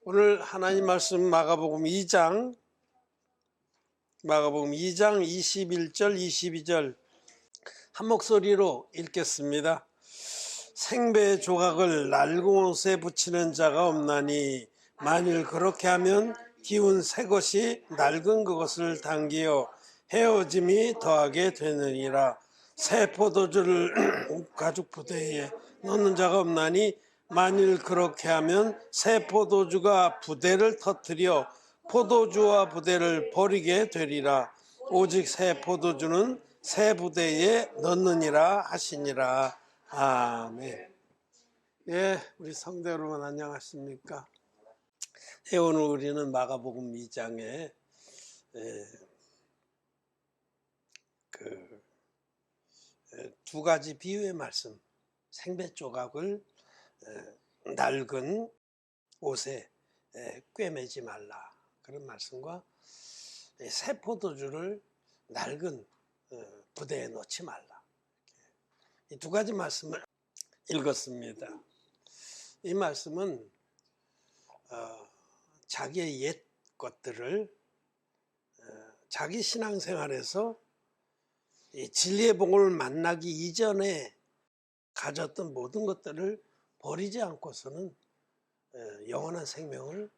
오늘 하나님 말씀 마가복음 2장 21절 22절 한 목소리로 읽겠습니다. 생배 조각을 낡은 옷에 붙이는 자가 없나니 만일 그렇게 하면 기운 새 것이 낡은 그것을 당기어 헤어짐이 더하게 되느니라. 새 포도주를 가죽 부대에 넣는 자가 없나니 만일 그렇게 하면 새 포도주가 부대를 터뜨려 포도주와 부대를 버리게 되리라. 오직 새 포도주는 새 부대에 넣느니라 하시니라. 아멘. 예, 우리 성도 여러분 안녕하십니까? 예, 오늘 우리는 마가복음 2장에 두 가지 비유의 말씀, 생배 조각을 낡은 옷에 꿰매지 말라, 그런 말씀과 새 포도주를 낡은 부대에 넣지 말라, 이 두 가지 말씀을 읽었습니다. 이 말씀은 자기의 옛 것들을 자기 신앙생활에서 이 진리의 복음을 만나기 이전에 가졌던 모든 것들을 버리지 않고서는 영원한 생명을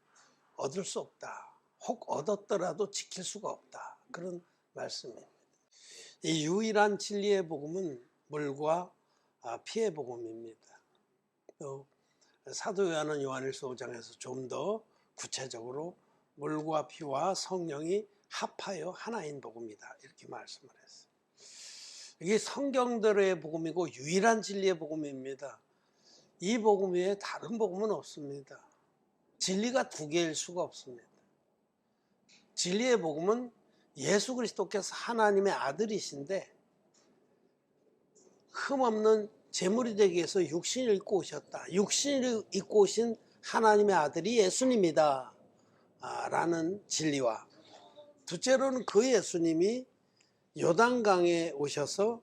얻을 수 없다. 혹 얻었더라도 지킬 수가 없다. 그런 말씀입니다. 이 유일한 진리의 복음은 물과 피의 복음입니다. 또 사도 요한은 요한일서 5장에서 좀 더 구체적으로 물과 피와 성령이 합하여 하나인 복음이다, 이렇게 말씀을 했어요. 이게 성경대로의 복음이고 유일한 진리의 복음입니다. 이 복음 외에 다른 복음은 없습니다. 진리가 두 개일 수가 없습니다. 진리의 복음은 예수 그리스도께서 하나님의 아들이신데 흠없는 제물이 되기 위해서 육신을 입고 오셨다. 육신을 입고 오신 하나님의 아들이 예수님이다 라는 진리와, 둘째로는 그 예수님이 요단강에 오셔서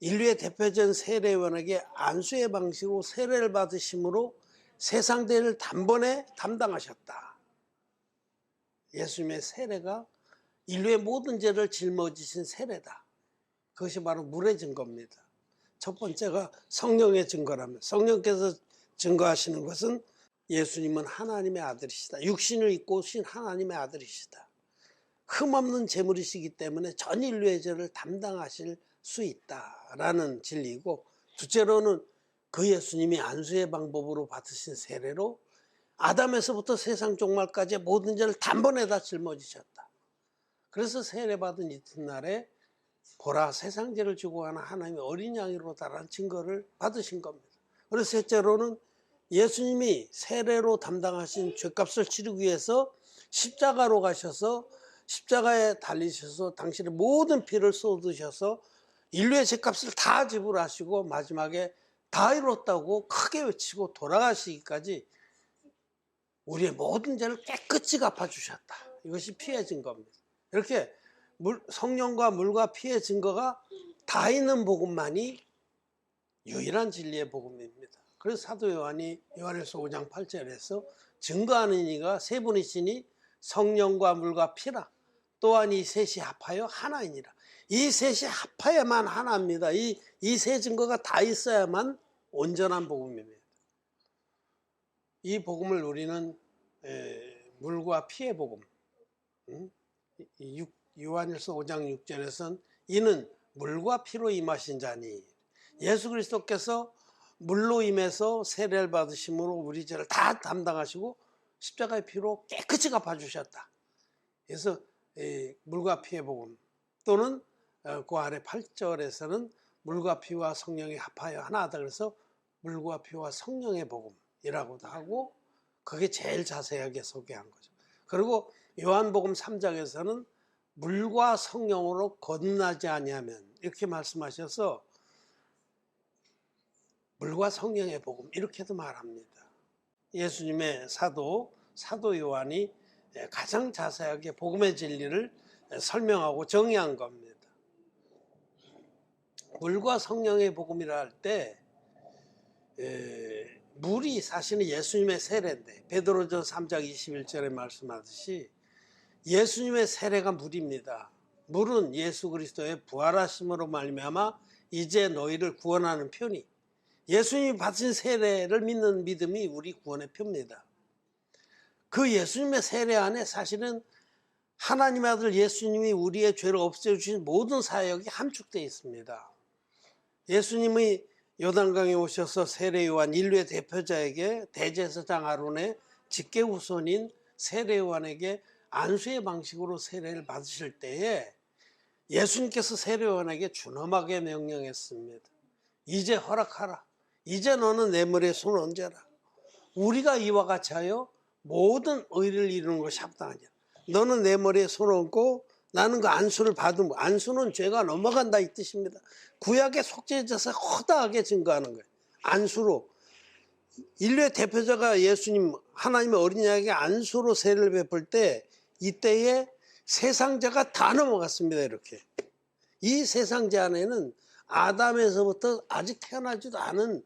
인류의 대표적인 세례요한에게 안수의 방식으로 세례를 받으심으로 세상 죄를 단번에 담당하셨다. 예수님의 세례가 인류의 모든 죄를 짊어지신 세례다. 그것이 바로 물의 증거입니다. 첫 번째가 성령의 증거라면, 성령께서 증거하시는 것은 예수님은 하나님의 아들이시다. 육신을 입고 오신 하나님의 아들이시다. 흠없는 제물이시기 때문에 전 인류의 죄를 담당하실 수 있다라는 진리이고, 둘째로는 그 예수님이 안수의 방법으로 받으신 세례로 아담에서부터 세상 종말까지의 모든 죄를 단번에 다 짊어지셨다. 그래서 세례받은 이튿날에 보라, 세상 죄를 지고 가는 하나님의 어린 양이로다라는 증거를 받으신 겁니다. 그리고 셋째로는 예수님이 세례로 담당하신 죄값을 치르기 위해서 십자가로 가셔서 십자가에 달리셔서 당신의 모든 피를 쏟으셔서 인류의 죄값을 다 지불하시고 마지막에 다 이뤘다고 크게 외치고 돌아가시기까지 우리의 모든 죄를 깨끗이 갚아주셨다. 이것이 피의 증거입니다. 이렇게 성령과 물과 피의 증거가 다 있는 복음만이 유일한 진리의 복음입니다. 그래서 사도 요한이 요한일서 5장 8절에서 증거하는 이가 세 분이시니 성령과 물과 피라. 또한 이 셋이 합하여 하나이니라. 이 셋이 합하여만 하나입니다. 이 세 증거가 다 있어야만 온전한 복음입니다. 이 복음을 우리는 물과 피의 복음, 요한일서 5장 6절에서는 이는 물과 피로 임하신 자니, 예수 그리스도께서 물로 임해서 세례를 받으심으로 우리 죄를 다 담당하시고 십자가의 피로 깨끗이 갚아주셨다. 그래서 물과 피의 복음, 또는 그 아래 8절에서는 물과 피와 성령이 합하여 하나다. 그래서 물과 피와 성령의 복음이라고도 하고, 그게 제일 자세하게 소개한 거죠. 그리고 요한복음 3장에서는 물과 성령으로 거듭나지 아니하면, 이렇게 말씀하셔서 물과 성령의 복음 이렇게도 말합니다. 예수님의 사도 요한이 가장 자세하게 복음의 진리를 설명하고 정의한 겁니다. 물과 성령의 복음이라 할 때 물이 사실은 예수님의 세례인데 베드로전 3장 21절에 말씀하듯이 예수님의 세례가 물입니다. 물은 예수 그리스도의 부활하심으로 말미암아 이제 너희를 구원하는 표니, 예수님이 받으신 세례를 믿는 믿음이 우리 구원의 표입니다. 그 예수님의 세례 안에 사실은 하나님의 아들 예수님이 우리의 죄를 없애주신 모든 사역이 함축되어 있습니다. 예수님이 요단강에 오셔서 세례 요한 인류의 대표자에게 대제사장 아론의 직계 후손인 세례 요한에게 안수의 방식으로 세례를 받으실 때에 예수님께서 세례 요한에게 준엄하게 명령했습니다. 이제 허락하라. 이제 너는 내 머리에 손을 얹어라. 우리가 이와 같이 하여 모든 의를 이루는 것이 합당하냐. 너는 내 머리에 손을 얹고 나는 그 안수를 받으면, 안수는 죄가 넘어간다 이 뜻입니다. 구약의 속죄제사 허다하게 증거하는 거예요. 안수로. 인류의 대표자가 예수님 하나님의 어린 양에게 안수로 세례를 베풀 때 이때에 세상죄가 다 넘어갔습니다. 이렇게. 이 세상죄 안에는 아담에서부터 아직 태어나지도 않은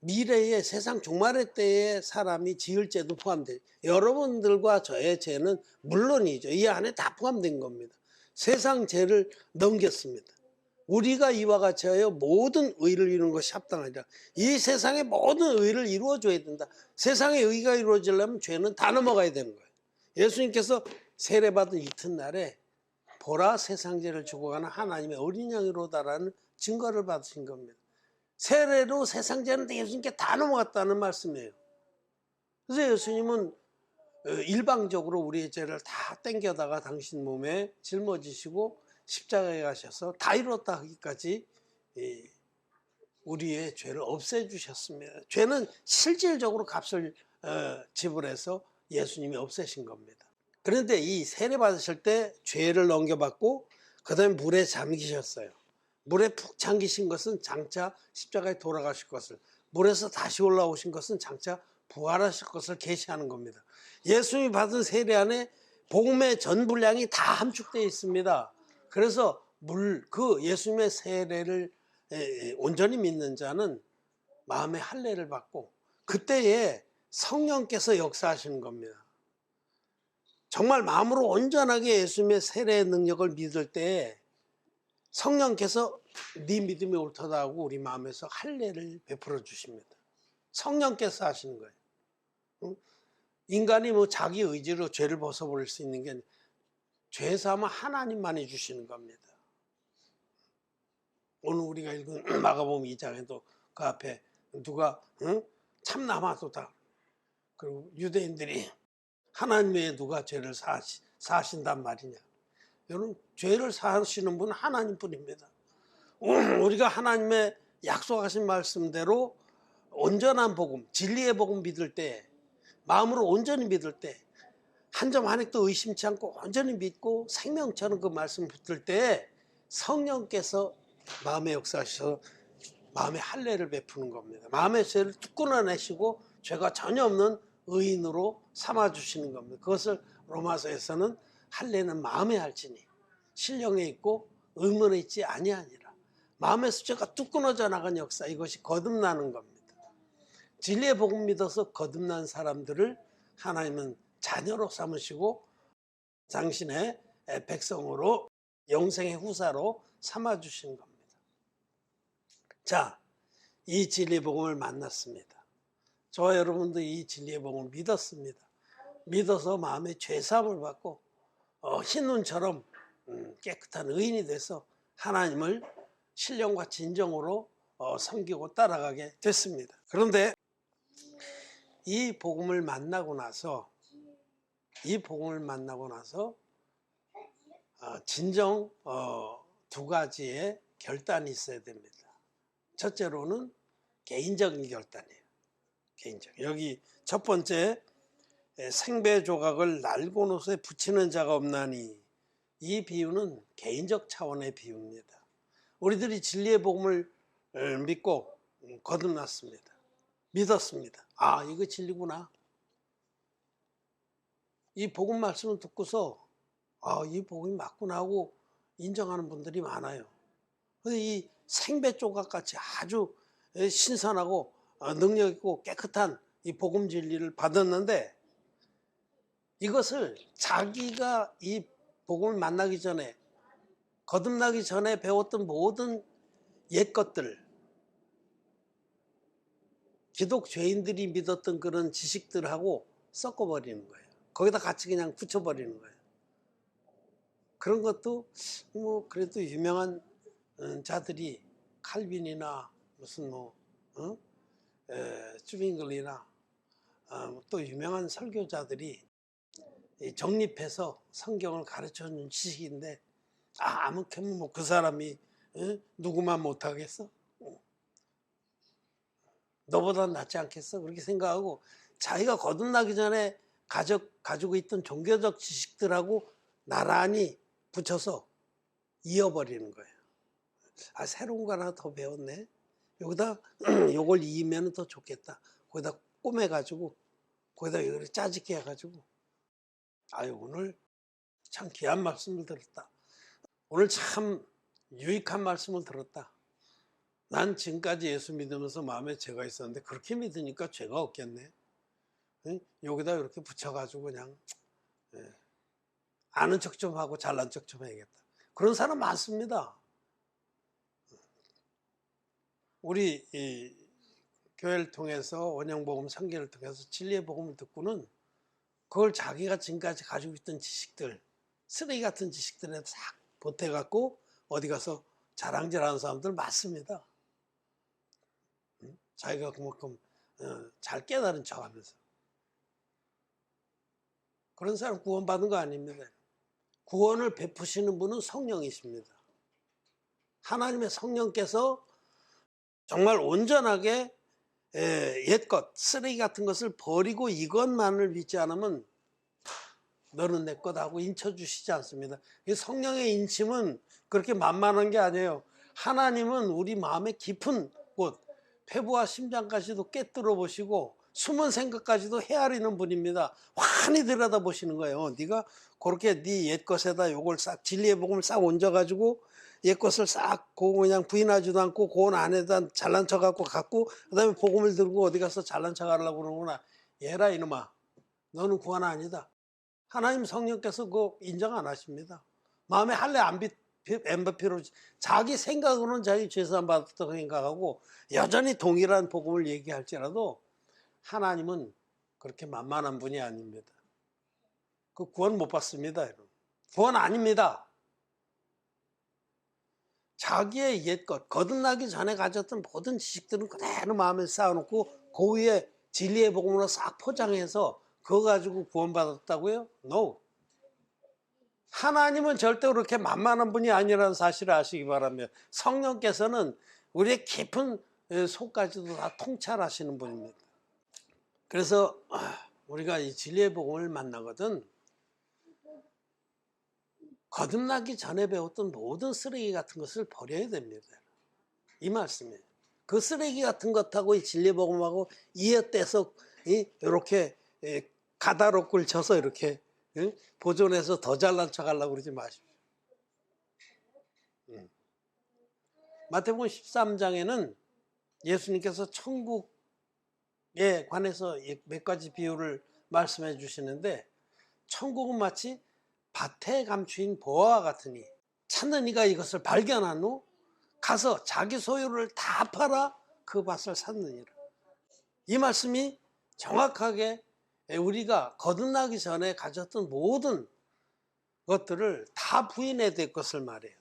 미래의 세상 종말의 때의 사람이 지을 죄도 포함돼요. 여러분들과 저의 죄는 물론이죠. 이 안에 다 포함된 겁니다. 세상 죄를 넘겼습니다. 우리가 이와 같이 하여 모든 의를 이루는 것이 합당하니라. 이 세상의 모든 의를 이루어줘야 된다. 세상의 의가 이루어지려면 죄는 다 넘어가야 되는 거예요. 예수님께서 세례받은 이튿날에 보라 세상 죄를 죽어가는 하나님의 어린 양이로다라는 증거를 받으신 겁니다. 세례로 세상 죄는 예수님께 다 넘어갔다는 말씀이에요. 그래서 예수님은 일방적으로 우리의 죄를 다 땡겨다가 당신 몸에 짊어지시고 십자가에 가셔서 다 이뤘다 하기까지 우리의 죄를 없애주셨습니다. 죄는 실질적으로 값을 지불해서 예수님이 없애신 겁니다. 그런데 이 세례 받으실 때 죄를 넘겨받고 그 다음에 물에 잠기셨어요. 물에 푹 잠기신 것은 장차 십자가에 돌아가실 것을, 물에서 다시 올라오신 것은 장차 부활하실 것을 계시하는 겁니다. 예수님이 받은 세례 안에 복음의 전 분량이 다 함축되어 있습니다. 그래서 그 예수님의 세례를 온전히 믿는 자는 마음의 할례를 받고 그때에 성령께서 역사하시는 겁니다. 정말 마음으로 온전하게 예수님의 세례의 능력을 믿을 때 성령께서 네 믿음이 옳다 하고 우리 마음에서 할례를 베풀어 주십니다. 성령께서 하시는 거예요. 인간이 뭐 자기 의지로 죄를 벗어버릴 수 있는 게 아니라 죄 사함은 하나님만이 주시는 겁니다. 오늘 우리가 읽은 마가복음 2장에도 그 앞에 누가 참남하도다. 그리고 유대인들이 하나님 외에 누가 죄를 사하신단 말이냐. 여러분, 죄를 사하시는 분은 하나님뿐입니다. 우리가 하나님의 약속하신 말씀대로 온전한 복음, 진리의 복음 믿을 때, 마음으로 온전히 믿을 때, 한 점 한 획도 의심치 않고 온전히 믿고 생명처럼 그 말씀 붙들 때 성령께서 마음의 역사하셔서 마음의 할례를 베푸는 겁니다. 마음의 죄를 뚝 끊어내시고 죄가 전혀 없는 의인으로 삼아주시는 겁니다. 그것을 로마서에서는 할례는 마음에 할지니 신령에 있고 의문에 있지 아니하니라. 마음에서 죄가 뚝 끊어져 나간 역사, 이것이 거듭나는 겁니다. 진리의 복음 믿어서 거듭난 사람들을 하나님은 자녀로 삼으시고 당신의 백성으로 영생의 후사로 삼아주신 겁니다. 자, 이 진리의 복음을 만났습니다. 저와 여러분도 이 진리의 복음을 믿었습니다. 믿어서 마음의 죄사함을 받고 흰눈처럼 깨끗한 의인이 돼서 하나님을 신령과 진정으로 섬기고 따라가게 됐습니다. 그런데 이 복음을 만나고 나서 진정 두 가지의 결단이 있어야 됩니다. 첫째로는 개인적인 결단이에요. 개인적. 여기 첫 번째, 생배 조각을 낡은 옷에 붙이는 자가 없나니, 이 비유는 개인적 차원의 비유입니다. 우리들이 진리의 복음을 믿고 거듭났습니다. 믿었습니다. 아, 이거 진리구나. 이 복음 말씀을 듣고서 아, 이 복음이 맞구나 하고 인정하는 분들이 많아요. 근데 이 생배 조각같이 아주 신선하고 능력 있고 깨끗한 이 복음 진리를 받았는데, 이것을 자기가 이 복음을 만나기 전에, 거듭나기 전에 배웠던 모든 옛 것들, 기독 죄인들이 믿었던 그런 지식들하고 섞어버리는 거예요. 거기다 같이 그냥 붙여버리는 거예요. 그런 것도 뭐 그래도 유명한 자들이 칼빈이나 무슨 쭈빙글이나 또 유명한 설교자들이 정립해서 성경을 가르쳐준 지식인데, 아무튼 뭐 그 사람이 누구만 못하겠어? 너보다 낫지 않겠어? 그렇게 생각하고 자기가 거듭나기 전에 가지고 있던 종교적 지식들하고 나란히 붙여서 이어버리는 거예요. 새로운 거 하나 더 배웠네. 여기다 요걸 이으면 더 좋겠다. 거기다 꼬매가지고 거기다 이걸 짜집게 해가지고. 오늘 참 귀한 말씀을 들었다. 오늘 참 유익한 말씀을 들었다. 난 지금까지 예수 믿으면서 마음에 죄가 있었는데 그렇게 믿으니까 죄가 없겠네. 여기다 이렇게 붙여가지고 그냥 아는 척 좀 하고 잘난 척 좀 해야겠다. 그런 사람 많습니다. 우리 이 교회를 통해서 원영복음 상계를 통해서 진리의 복음을 듣고는 그걸 자기가 지금까지 가지고 있던 지식들, 쓰레기 같은 지식들에 싹 보태갖고 어디 가서 자랑질하는 사람들 많습니다. 자기가 그만큼 잘 깨달은 척하면서. 그런 사람 구원받은 거 아닙니다. 구원을 베푸시는 분은 성령이십니다. 하나님의 성령께서 정말 온전하게 옛것, 쓰레기 같은 것을 버리고 이것만을 믿지 않으면 너는 내 것 하고 인쳐주시지 않습니다. 성령의 인침은 그렇게 만만한 게 아니에요. 하나님은 우리 마음의 깊은 곳, 폐부와 심장까지도 꿰뚫어 보시고 숨은 생각까지도 헤아리는 분입니다. 환히 들여다보시는 거예요. 네가 그렇게 네 옛것에다 요걸 싹 진리의 복음을 싹 얹어가지고 옛것을 싹 그냥 부인하지도 않고 그 안에다 잘난 척 갖고 그다음에 복음을 들고 어디 가서 잘난 척 하려고 그러는구나. 얘라 이놈아, 너는 구원 아니다. 하나님 성령께서 그거 인정 안 하십니다. 마음에 할례 안 엠바피로 자기 생각으로는 자기 죄사함 받았다고 생각하고 여전히 동일한 복음을 얘기할지라도 하나님은 그렇게 만만한 분이 아닙니다. 그 구원 못 받습니다. 여러분. 구원 아닙니다. 자기의 옛것, 거듭나기 전에 가졌던 모든 지식들은 그대로 마음에 쌓아놓고 그 위에 진리의 복음으로 싹 포장해서 그거 가지고 구원받았다고요? No. 하나님은 절대 그렇게 만만한 분이 아니라는 사실을 아시기 바랍니다. 성령께서는 우리의 깊은 속까지도 다 통찰하시는 분입니다. 그래서 우리가 이 진리의 복음을 만나거든 거듭나기 전에 배웠던 모든 쓰레기 같은 것을 버려야 됩니다. 이 말씀이에요. 그 쓰레기 같은 것하고 이 진리의 복음하고 이어떼서 이렇게 가다로 꿇쳐서 이렇게 보존해서 더 잘난 척 하려고 그러지 마십시오. 마태복음 13장에는 예수님께서 천국에 관해서 몇 가지 비유를 말씀해 주시는데, 천국은 마치 밭에 감추인 보화와 같으니 찾는 이가 이것을 발견한 후 가서 자기 소유를 다 팔아 그 밭을 샀느니라. 이 말씀이 정확하게 우리가 거듭나기 전에 가졌던 모든 것들을 다 부인해야 될 것을 말해요.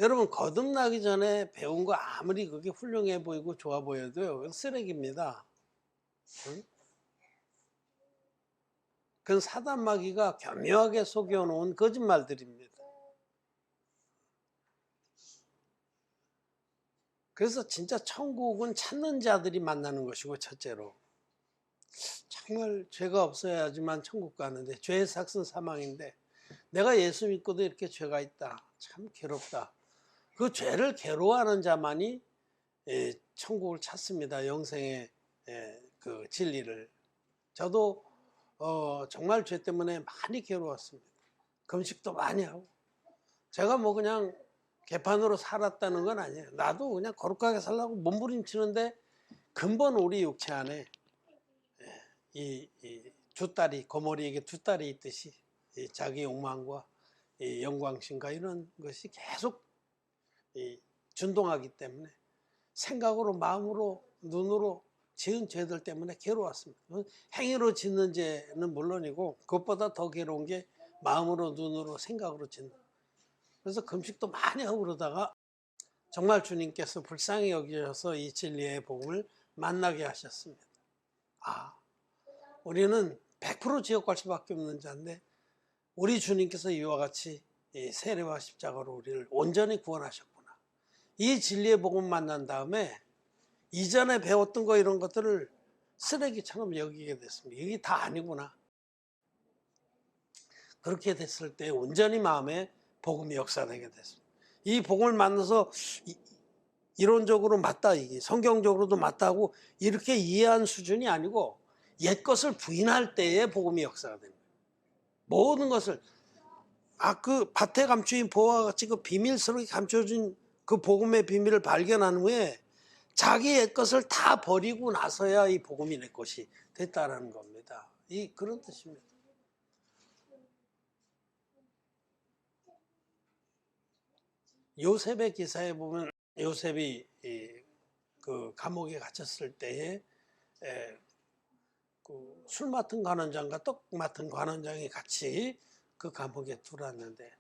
여러분, 거듭나기 전에 배운 거 아무리 그게 훌륭해 보이고 좋아 보여도요, 쓰레기입니다. 응? 그건 사단 마귀가 교묘하게 속여놓은 거짓말들입니다. 그래서 진짜 천국은 찾는 자들이 만나는 것이고, 첫째로 정말 죄가 없어야지만 천국 가는데 죄의 삭은 사망인데 내가 예수 믿고도 이렇게 죄가 있다, 참 괴롭다. 그 죄를 괴로워하는 자만이 천국을 찾습니다. 영생의 그 진리를. 저도 정말 죄 때문에 많이 괴로웠습니다. 금식도 많이 하고. 제가 그냥 개판으로 살았다는 건 아니에요. 나도 그냥 거룩하게 살려고 몸부림치는데 근본 우리 육체 안에 이 두 딸이 거머리에게 두 딸이 있듯이 이 자기 욕망과 이 영광심과 이런 것이 계속 준동하기 때문에 생각으로 마음으로 눈으로 지은 죄들 때문에 괴로웠습니다. 행위로 짓는 죄는 물론이고 그것보다 더 괴로운 게 마음으로 눈으로 생각으로 짓는. 그래서 금식도 많이 하고 그러다가 정말 주님께서 불쌍히 여기셔서 이 진리의 복음을 만나게 하셨습니다. 우리는 100% 지옥 갈 수밖에 없는 자인데 우리 주님께서 이와 같이 세례와 십자가로 우리를 온전히 구원하셨구나. 이 진리의 복음 만난 다음에 이전에 배웠던 거 이런 것들을 쓰레기처럼 여기게 됐습니다. 이게 다 아니구나. 그렇게 됐을 때 온전히 마음에 복음이 역사되게 됐습니다. 이 복음을 만나서 이론적으로 맞다, 이게 성경적으로도 맞다고 이렇게 이해한 수준이 아니고 옛 것을 부인할 때에 복음이 역사가 되는 거예요. 모든 것을 그 밭에 감추인 보화와 같이 그 비밀스럽게 감춰진 그 복음의 비밀을 발견한 후에 자기 옛 것을 다 버리고 나서야 이 복음이 내 것이 됐다라는 겁니다. 그런 뜻입니다. 요셉의 기사에 보면 요셉이 그 감옥에 갇혔을 때에 그 술 맡은 관원장과 떡 맡은 관원장이 같이 그 감옥에 들어왔는데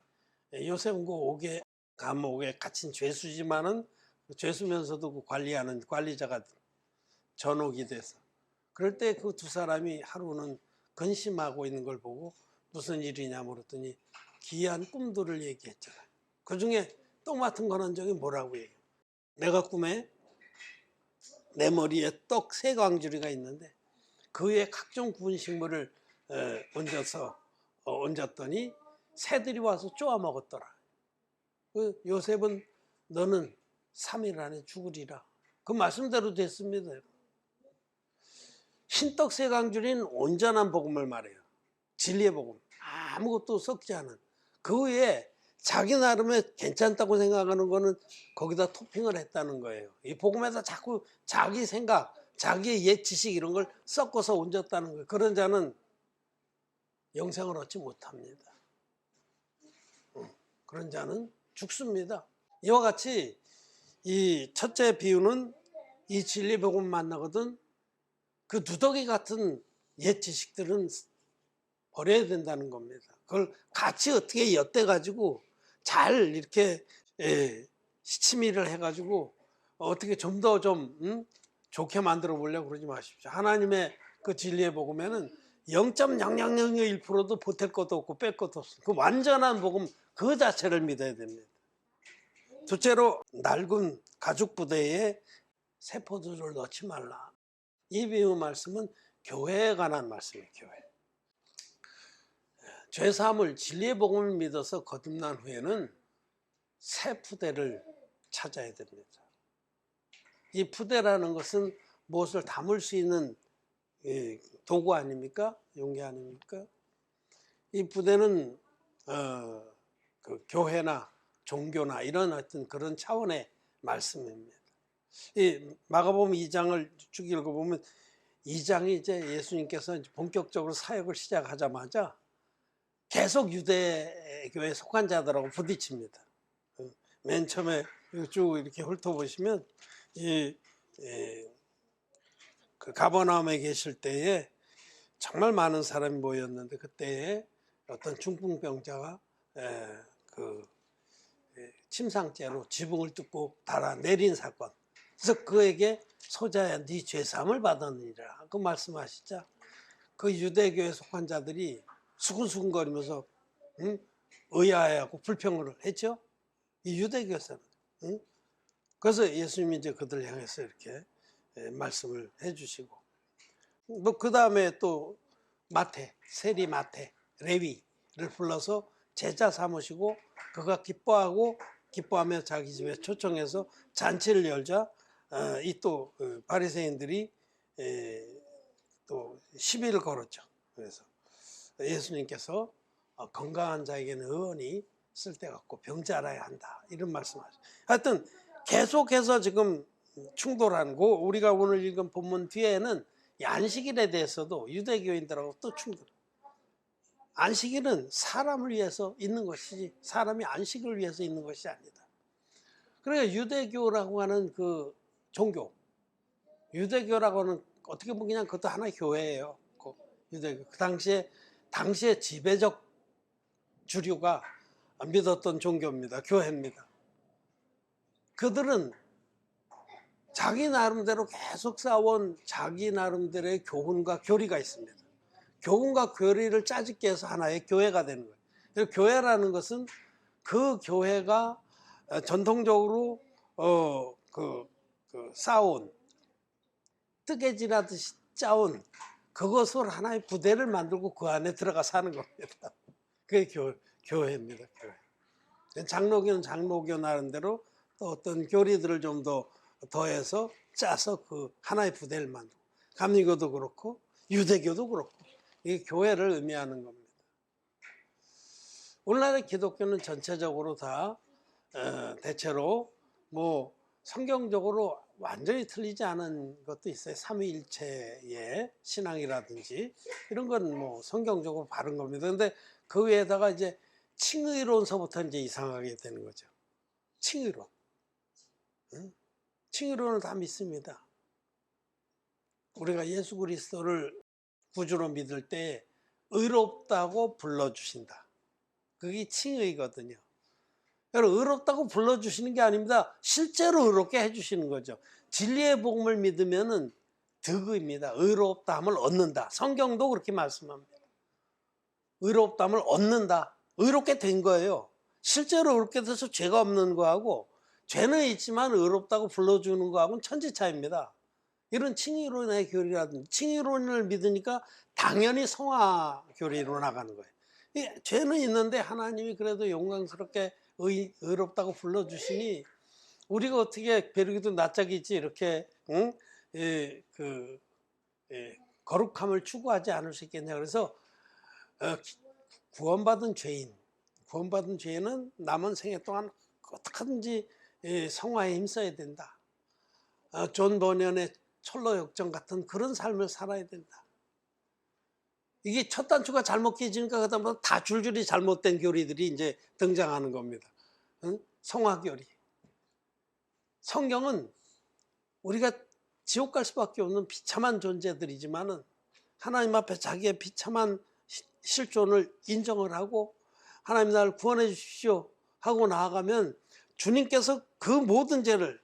요셉은 그 감옥에 갇힌 죄수지만은 죄수면서도 그 관리하는 관리자가 전옥이 돼서 그럴 때 그 두 사람이 하루는 근심하고 있는 걸 보고 무슨 일이냐 물었더니 기이한 꿈들을 얘기했잖아요. 그중에 떡 맡은 관원장이 뭐라고 얘기해요? 내가 꿈에 내 머리에 떡 3광주리가 있는데 그 위에 각종 구운 식물을 얹었더니 새들이 와서 쪼아 먹었더라. 요셉은 너는 3일 안에 죽으리라. 그 말씀대로 됐습니다. 흰떡 3광주리는 온전한 복음을 말해요. 진리의 복음. 아무것도 섞지 않은. 그 위에 자기 나름의 괜찮다고 생각하는 거는 거기다 토핑을 했다는 거예요. 이 복음에다 자꾸 자기 생각, 자기의 옛 지식 이런 걸 섞어서 얹었다는 거예요. 그런 자는 영생을 얻지 못합니다. 그런 자는 죽습니다. 이와 같이 이 첫째 비유는 이 진리 복음 만나거든 그 누더기 같은 옛 지식들은 버려야 된다는 겁니다. 그걸 같이 어떻게 엿대가지고 잘 이렇게 시치미를 해가지고 어떻게 좀 더 좋게 만들어 보려고 그러지 마십시오. 하나님의 그 진리의 복음에는 0.0001%도 보탤 것도 없고 뺄 것도 없어요. 그 완전한 복음 그 자체를 믿어야 됩니다. 둘째로 낡은 가죽 부대에 새 포도주를 넣지 말라. 이 비유 말씀은 교회에 관한 말씀이에요. 교회. 죄사함을 진리의 복음을 믿어서 거듭난 후에는 새 푸대를 찾아야 됩니다. 이 푸대라는 것은 무엇을 담을 수 있는 도구 아닙니까? 용기 아닙니까? 이 푸대는 그 교회나 종교나 이런 어떤 그런 차원의 말씀입니다. 이 마가복음 2장을 쭉 읽어보면 2장이 이제 예수님께서 본격적으로 사역을 시작하자마자 계속 유대교에 속한 자들하고 부딪힙니다. 맨 처음에 쭉 이렇게 훑어보시면 그 가버나움에 계실 때에 정말 많은 사람이 모였는데 그때에 어떤 중풍병자가 그 침상째로 지붕을 뚫고 달아 내린 사건. 그래서 그에게 소자야 네 죄사함을 받았느니라 그 말씀하시자 그 유대교에 속한 자들이 수근수근거리면서 의아해하고 불평을 했죠. 이 유대교에서는. 그래서 예수님이 이제 그들 향해서 이렇게 말씀을 해주시고 뭐 그 다음에 또 세리 마태, 레위를 불러서 제자 삼으시고 그가 기뻐하며 자기 집에 초청해서 잔치를 열자 이 또 바리새인들이 또 시비를 걸었죠. 그래서 예수님께서 건강한 자에게는 의원이 쓸데가 없고 병자 알아야 한다 이런 말씀하셨어요. 하여튼 계속해서 지금 충돌하는 거. 우리가 오늘 읽은 본문 뒤에는 이 안식일에 대해서도 유대교인들하고 또 충돌. 안식일은 사람을 위해서 있는 것이지 사람이 안식을 위해서 있는 것이 아니다. 그러니까 유대교라고 하는 그 종교, 유대교라고 하는 어떻게 보면 그냥 그것도 하나의 교회예요. 그 유대교. 그 당시에 지배적 주류가 믿었던 종교입니다. 교회입니다. 그들은 자기 나름대로 계속 쌓아온 자기 나름대로의 교훈과 교리가 있습니다. 교훈과 교리를 짜집게 해서 하나의 교회가 되는 거예요. 교회라는 것은 그 교회가 전통적으로 쌓아온 뜨개질하듯이 짜온 그것을 하나의 부대를 만들고 그 안에 들어가 사는 겁니다. 그게 교회입니다. 교회. 장로교는 장로교 나름대로 또 어떤 교리들을 좀 더 더해서 짜서 그 하나의 부대를 만들고, 감리교도 그렇고 유대교도 그렇고 이게 교회를 의미하는 겁니다. 오늘날의 기독교는 전체적으로 다 대체로 뭐 성경적으로 완전히 틀리지 않은 것도 있어요. 삼위일체의 신앙이라든지 이런 건 뭐 성경적으로 바른 겁니다. 근데 그 위에다가 이제 칭의론서부터 이제 이상하게 되는 거죠. 칭의론. 칭의론을 다 믿습니다. 우리가 예수 그리스도를 구주로 믿을 때 의롭다고 불러주신다. 그게 칭의거든요. 여러분, 의롭다고 불러주시는 게 아닙니다. 실제로 의롭게 해주시는 거죠. 진리의 복음을 믿으면은 득의입니다. 의롭다함을 얻는다. 성경도 그렇게 말씀합니다. 의롭다함을 얻는다. 의롭게 된 거예요. 실제로 의롭게 돼서 죄가 없는 거하고 죄는 있지만 의롭다고 불러주는 거하고는 천지 차이입니다. 이런 칭의론의 교리라든지 칭의론을 믿으니까 당연히 성화 교리로 나가는 거예요. 죄는 있는데 하나님이 그래도 영광스럽게 의롭다고 불러주시니 우리가 어떻게 베르기도 낯짝이지 이렇게 거룩함을 추구하지 않을 수 있겠냐. 그래서 구원받은 죄인은 남은 생애 동안 어떻게든지 성화에 힘써야 된다. 존 버년의 철로 역정 같은 그런 삶을 살아야 된다. 이게 첫 단추가 잘못 깨지니까 그다음부터 다 줄줄이 잘못된 교리들이 이제 등장하는 겁니다. 성화교리. 성경은 우리가 지옥 갈 수밖에 없는 비참한 존재들이지만은 하나님 앞에 자기의 비참한 실존을 인정을 하고 하나님 나를 구원해 주십시오 하고 나아가면 주님께서 그 모든 죄를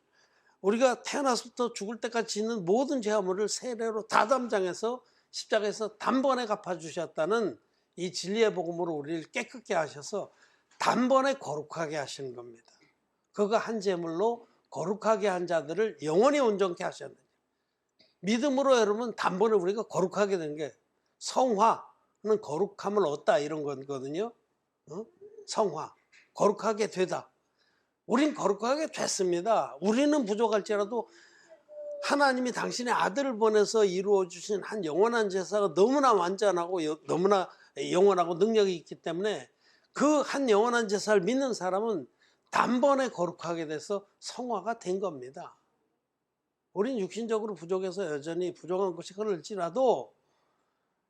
우리가 태어나서부터 죽을 때까지 짓는 모든 죄악물을 세례로 다 담장해서 십자가에서 단번에 갚아주셨다는 이 진리의 복음으로 우리를 깨끗게 하셔서 단번에 거룩하게 하시는 겁니다. 그거 한 제물로 거룩하게 한 자들을 영원히 온전케 하셨느냐. 믿음으로 여러분 단번에 우리가 거룩하게 되는 게 성화는 거룩함을 얻다 이런 거거든요. 성화, 거룩하게 되다. 우린 거룩하게 됐습니다. 우리는 부족할지라도 하나님이 당신의 아들을 보내서 이루어주신 한 영원한 제사가 너무나 완전하고 너무나 영원하고 능력이 있기 때문에 그 한 영원한 제사를 믿는 사람은 단번에 거룩하게 돼서 성화가 된 겁니다. 우린 육신적으로 부족해서 여전히 부족한 것이 그럴지라도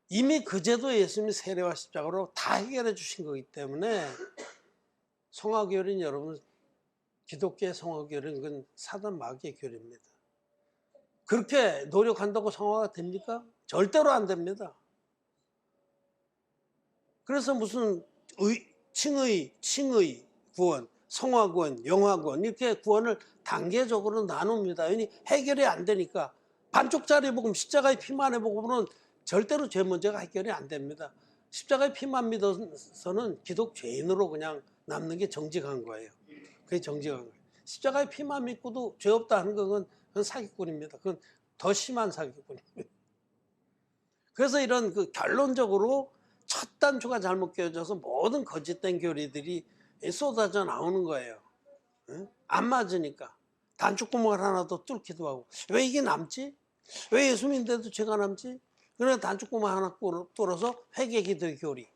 이미 그 제도 예수님이 세례와 십자가로 다 해결해 주신 거기 때문에 성화교리는 여러분 기독교의 성화교리는 그건 사단 마귀의 교리입니다. 그렇게 노력한다고 성화가 됩니까? 절대로 안 됩니다. 그래서 무슨 칭의 구원, 성화 구원, 영화 구원 이렇게 구원을 단계적으로 나눕니다. 왜냐하면 해결이 안 되니까. 반쪽짜리 복음, 십자가의 피만의 복음은 절대로 죄 문제가 해결이 안 됩니다. 십자가의 피만 믿어서는 기독 죄인으로 그냥 남는 게 정직한 거예요. 그게 정직한 거예요. 십자가의 피만 믿고도 죄 없다 하는 건 그건 사기꾼입니다. 그건 더 심한 사기꾼입니다. 그래서 이런 그 결론적으로 첫 단추가 잘못 끼워져서 모든 거짓된 교리들이 쏟아져 나오는 거예요. 안 맞으니까. 단추구멍을 하나 더 뚫기도 하고. 왜 이게 남지? 왜 예수 믿는데도 죄가 남지? 그러면 단추구멍 하나 뚫어서 회개기도의 교리.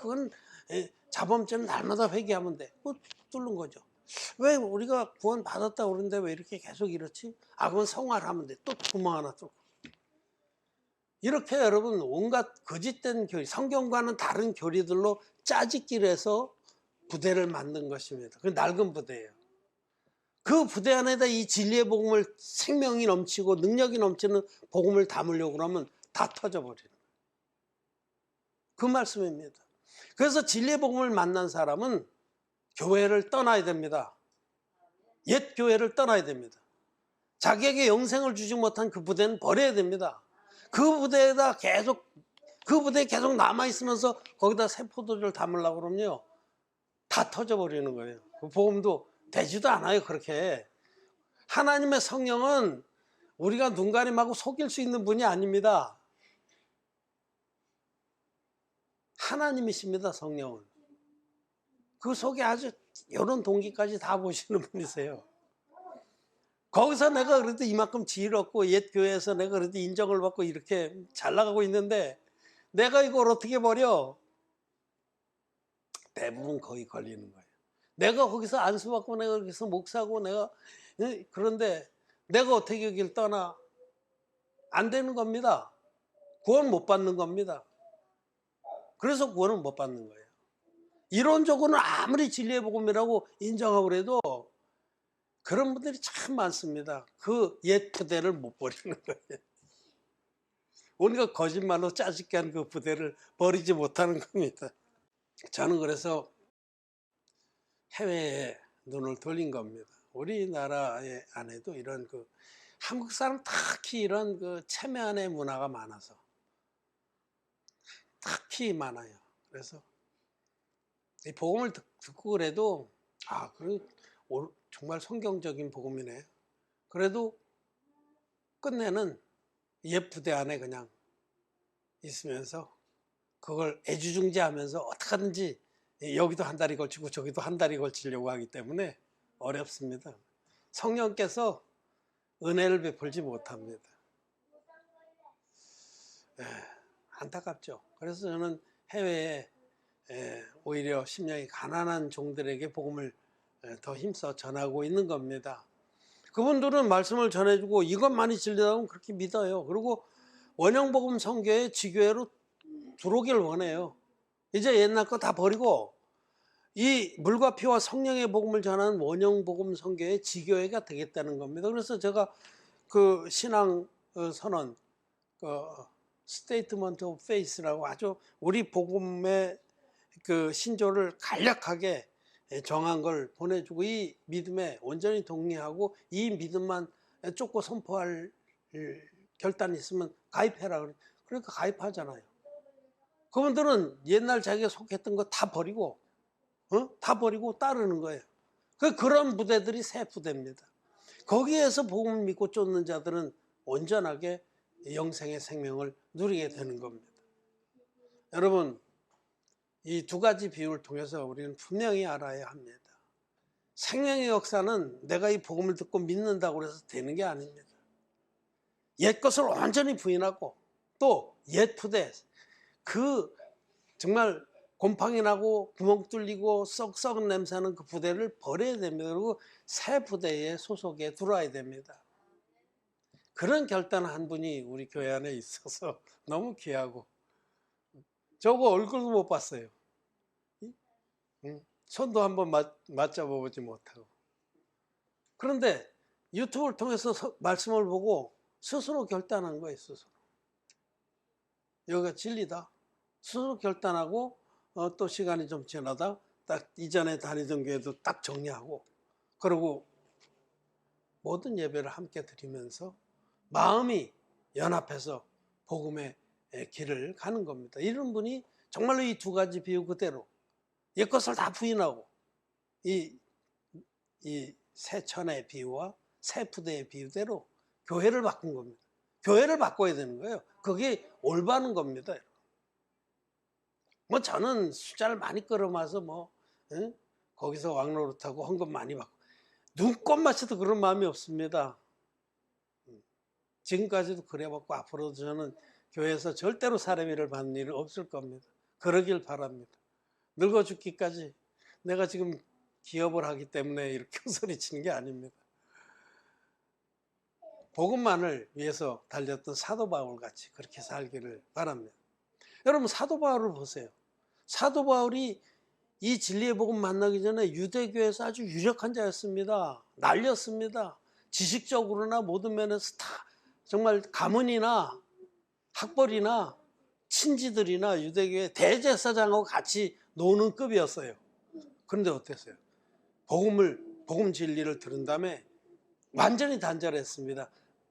그건 자범죄는 날마다 회개하면 돼. 그거 뚫는 거죠. 왜 우리가 구원 받았다 그러는데 왜 이렇게 계속 이렇지? 아, 그건 성화를 하면 돼. 또 구멍 하나 뚫고. 이렇게 여러분 온갖 거짓된 교리, 성경과는 다른 교리들로 짜집기를 부대를 만든 것입니다. 그 낡은 부대예요. 그 부대 안에다 이 진리의 복음을, 생명이 넘치고 능력이 넘치는 복음을 담으려고 그러면 다 터져버리는 거예요. 그 말씀입니다. 그래서 진리의 복음을 만난 사람은 교회를 떠나야 됩니다. 옛 교회를 떠나야 됩니다. 자기에게 영생을 주지 못한 그 부대는 버려야 됩니다. 그 부대에 계속 남아있으면서 거기다 새 포도주를 담으려고 그러면요, 다 터져버리는 거예요. 그 복음도 되지도 않아요. 그렇게 하나님의 성령은 우리가 눈 가림하고 속일 수 있는 분이 아닙니다. 하나님이십니다. 성령은. 그 속에 아주 이런 동기까지 다 보시는 분이세요. 거기서 내가 그래도 이만큼 지혜를 얻고 옛 교회에서 내가 그래도 인정을 받고 이렇게 잘 나가고 있는데 내가 이걸 어떻게 버려? 대부분 거기 걸리는 거예요. 내가 거기서 안수받고 내가 거기서 목사고 내가, 그런데 내가 어떻게 여길 떠나? 안 되는 겁니다. 구원 못 받는 겁니다. 그래서 구원을 못 받는 거예요. 이론적으로는 아무리 진리의 복음이라고 인정하고 그래도 그런 분들이 참 많습니다. 그 옛 부대를 못 버리는 거예요. 우리가 거짓말로 짜집게 한 그 부대를 버리지 못하는 겁니다. 저는 그래서 해외에 눈을 돌린 겁니다. 우리나라 안에도 이런 한국 사람 특히 이런 체면의 문화가 많아서 특히 많아요. 그래서 이 복음을 듣고 그래도 정말 성경적인 복음이네. 그래도 끝내는 옛 부대 안에 그냥 있으면서 그걸 애주중지하면서 어떻게 하든지 여기도 한 다리 걸치고 저기도 한 다리 걸치려고 하기 때문에 어렵습니다. 성령께서 은혜를 베풀지 못합니다. 안타깝죠. 그래서 저는 해외에 오히려 심령이 가난한 종들에게 복음을 더 힘써 전하고 있는 겁니다. 그분들은 말씀을 전해주고 이것만이 진리라면 그렇게 믿어요. 그리고 원형복음 선교회 지교회로 들어오길 원해요. 이제 옛날 거 다 버리고 이 물과 피와 성령의 복음을 전하는 원형복음 선교회 지교회가 되겠다는 겁니다. 그래서 제가 그 신앙 선언, 스테이트먼트 오브 페이스라고 아주 우리 복음의 그 신조를 간략하게 정한 걸 보내주고 이 믿음에 온전히 동의하고 이 믿음만 쫓고 선포할 결단이 있으면 가입해라. 그러니까 가입하잖아요. 그분들은 옛날 자기가 속했던 거 다 버리고 다 버리고 따르는 거예요. 그런 부대들이 새 부대입니다. 거기에서 복음을 믿고 쫓는 자들은 온전하게 영생의 생명을 누리게 되는 겁니다. 여러분, 이 두 가지 비유를 통해서 우리는 분명히 알아야 합니다. 생명의 역사는 내가 이 복음을 듣고 믿는다고 해서 되는 게 아닙니다. 옛 것을 완전히 부인하고 또 옛 부대, 정말 곰팡이 나고 구멍 뚫리고 썩은 냄새나는 그 부대를 버려야 됩니다. 그리고 새 부대의 소속에 들어와야 됩니다. 그런 결단을 한 분이 우리 교회 안에 있어서 너무 귀하고, 저거 얼굴도 못 봤어요. 손도 한번 맞잡아보지 못하고. 그런데 유튜브를 통해서 말씀을 보고 스스로 결단한 거예요. 스스로. 여기가 진리다. 스스로 결단하고 또 시간이 좀 지나다 딱 이전에 다니던 교회도 딱 정리하고, 그리고 모든 예배를 함께 드리면서 마음이 연합해서 복음의 길을 가는 겁니다. 이런 분이 정말로 이 두 가지 비유 그대로 옛것을 다 부인하고 이 새 천의 비유와 새 부대의 비유대로 교회를 바꾼 겁니다. 교회를 바꿔야 되는 거예요. 그게 올바른 겁니다. 저는 숫자를 많이 끌어마서 거기서 왕노릇하고 헌금 많이 받고 눈꼽맞춰도 그런 마음이 없습니다. 지금까지도 그래왔고 앞으로도 저는 교회에서 절대로 사람의 일을 받는 일은 없을 겁니다. 그러길 바랍니다. 늙어 죽기까지 내가 지금 기업을 하기 때문에 이렇게 소리치는 게 아닙니다. 복음만을 위해서 달렸던 사도 바울 같이 그렇게 살기를 바랍니다. 여러분, 사도 바울을 보세요. 사도 바울이 이 진리의 복음 만나기 전에 유대교에서 아주 유력한 자였습니다. 날렸습니다. 지식적으로나 모든 면에서 다 정말 가문이나 학벌이나 친지들이나 유대교의 대제사장하고 같이 노는 급이었어요. 그런데 어땠어요? 복음 진리를 들은 다음에 완전히 단절했습니다.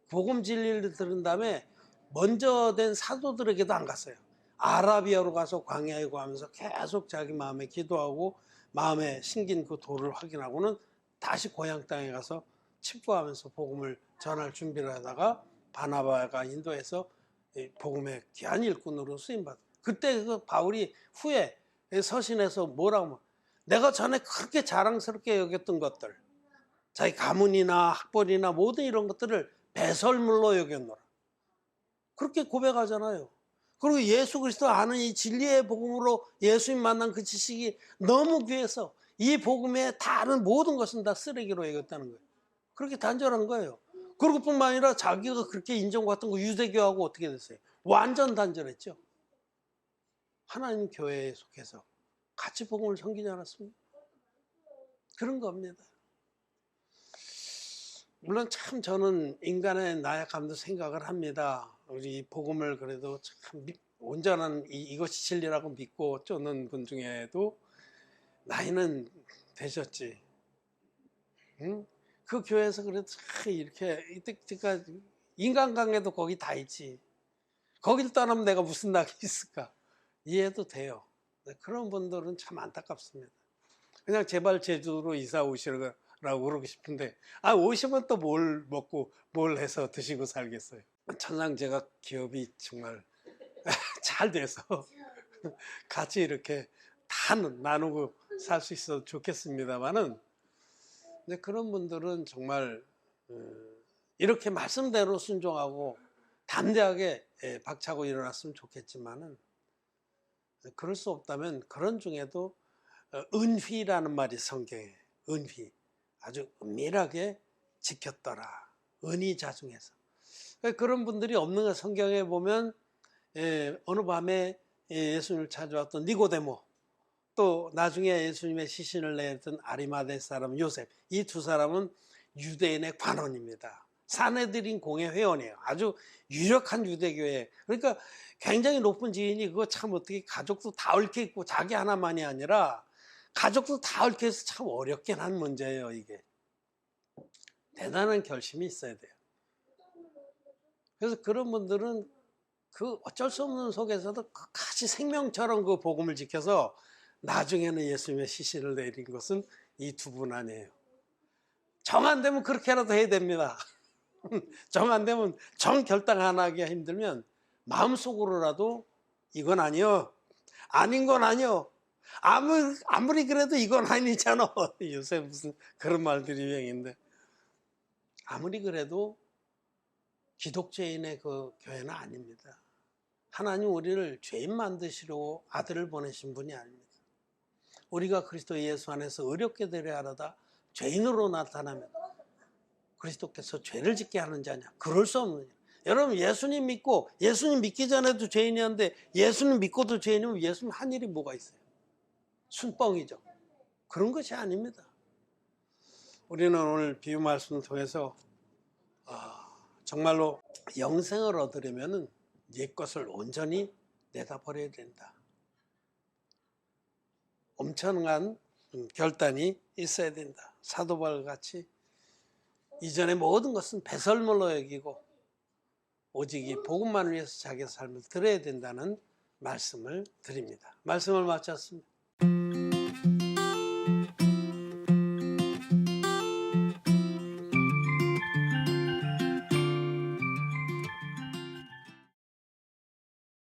복음 진리를 들은 다음에 먼저 된 사도들에게도 안 갔어요. 아라비아로 가서 광야에 구하면서 계속 자기 마음에 기도하고 마음에 심긴 그 도를 확인하고는 다시 고향 땅에 가서 칩부하면서 복음을 전할 준비를 하다가 바나바가 인도해서 복음의 귀한 일꾼으로 쓰임받았어요. 그때 그 바울이 후에 서신에서 뭐라고 하면, 내가 전에 그렇게 자랑스럽게 여겼던 것들, 자기 가문이나 학벌이나 모든 이런 것들을 배설물로 여겼노라, 그렇게 고백하잖아요. 그리고 예수 그리스도 아는 이 진리의 복음으로 예수님 만난 그 지식이 너무 귀해서 이 복음의 다른 모든 것은 다 쓰레기로 여겼다는 거예요. 그렇게 단절한 거예요. 그리고 뿐만 아니라 자기가 그렇게 인정받던 거 유대교하고 어떻게 됐어요? 완전 단절했죠. 하나님 교회에 속해서 같이 복음을 섬기지 않았습니까? 그런 겁니다. 물론 참 저는 인간의 나약함도 생각을 합니다. 우리 복음을 그래도 참 온전한 이것이 진리라고 믿고 쫓는 분 중에도 나이는 되셨지. 응? 그 교회에서 그래도 이렇게 이때까지 인간관계도 거기 다 있지. 거길 떠나면 내가 무슨 낙이 있을까? 이해도 돼요. 그런 분들은 참 안타깝습니다. 그냥 제발 제주로 이사 오시라고 그러고 싶은데, 오시면 또 뭘 먹고 뭘 해서 드시고 살겠어요. 천상 제가 기업이 정말 잘 돼서 같이 이렇게 다 나누고 살 수 있어도 좋겠습니다만은, 그런 분들은 정말 이렇게 말씀대로 순종하고 담대하게 박차고 일어났으면 좋겠지만은, 그럴 수 없다면 그런 중에도 은휘라는 말이 성경에, 은휘, 아주 은밀하게 지켰더라, 은희 자중해서. 그런 분들이 없는 거 성경에 보면, 어느 밤에 예수님을 찾아왔던 니고데모, 또 나중에 예수님의 시신을 내던 아리마대 사람 요셉, 이 두 사람은 유대인의 관원입니다. 사내들인 공회 회원이에요. 아주 유력한 유대교회. 그러니까 굉장히 높은 지인이 그거 참 어떻게 가족도 다 얽혀 있고 자기 하나만이 아니라 가족도 다 얽혀 있어서 참 어렵긴 한 문제예요. 이게 대단한 결심이 있어야 돼요. 그래서 그런 분들은 그 어쩔 수 없는 속에서도 끝까지 생명처럼 그 복음을 지켜서 나중에는 예수님의 시신을 내린 것은 이 두 분 아니에요. 정 안 되면 그렇게라도 해야 됩니다. 정 안 되면 정 결단 하나 하기가 힘들면 마음속으로라도 이건 아니요, 아닌 건 아니요, 아무리 그래도 이건 아니잖아. 요새 무슨 그런 말들이 유행인데, 아무리 그래도 기독교인의 그 교회는 아닙니다. 하나님 우리를 죄인 만드시려고 아들을 보내신 분이 아닙니다. 우리가 그리스도 예수 안에서 의롭게 되려 하려다 죄인으로 나타나면 그리스도께서 죄를 짓게 하는 자냐? 그럴 수 없느냐? 여러분, 예수님 믿고, 예수님 믿기 전에도 죄인이었는데 예수님 믿고도 죄인이면 예수님 한 일이 뭐가 있어요? 순뻥이죠. 그런 것이 아닙니다. 우리는 오늘 비유 말씀을 통해서 정말로 영생을 얻으려면 옛 것을 온전히 내다버려야 된다. 엄청난 결단이 있어야 된다. 사도 바울 같이 이전의 모든 것은 배설물로 여기고 오직 이 복음만을 위해서 자기의 삶을 드려야 된다는 말씀을 드립니다. 말씀을 마쳤습니다.